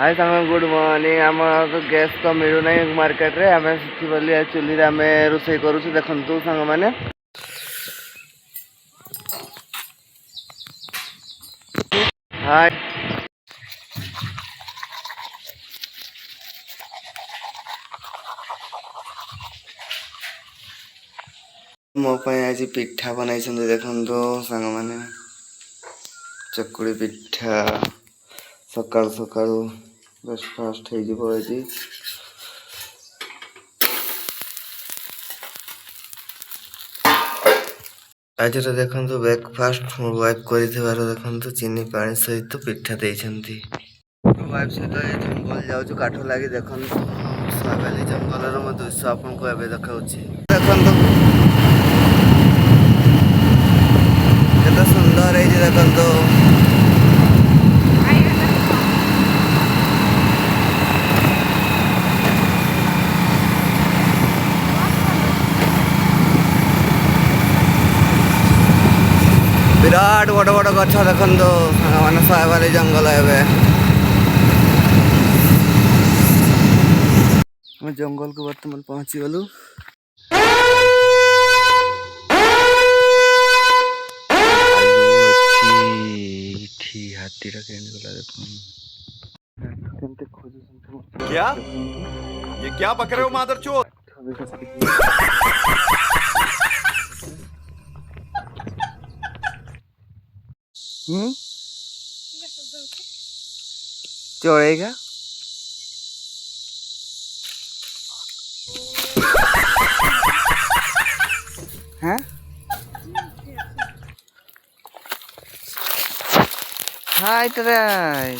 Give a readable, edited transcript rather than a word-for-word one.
हाय सांग good morning आम तो गैस तो मिलूना मार्केट रे आम से चुली आम रोसे करूँ देखु सांग मैंने हाय मो आज पिठा बनाई देखु सांग मैंने चकुड़ी पिठा सकाल सकाल ब्रेकफास्ट हो आज देखो ब्रेकफास्ट मो वाइफ कर देखो चीनी पानी सहित पिठा देती वाइफ सहित जंगल जाऊँ काठ लगी देखो सोयाबाली जंगल मो दृश्य आपको एवं देखा देखो केते सुंदर है देखो विराट बड़ बड़ गछ देखो मैंने सोयाबाली जंगल हम जंगल को बर्तमान पहुंची गलु हाथी गला देखो क्या ये क्या बक रहे हो मादरचोद। चढ़ेगा हैं हाय ट्राई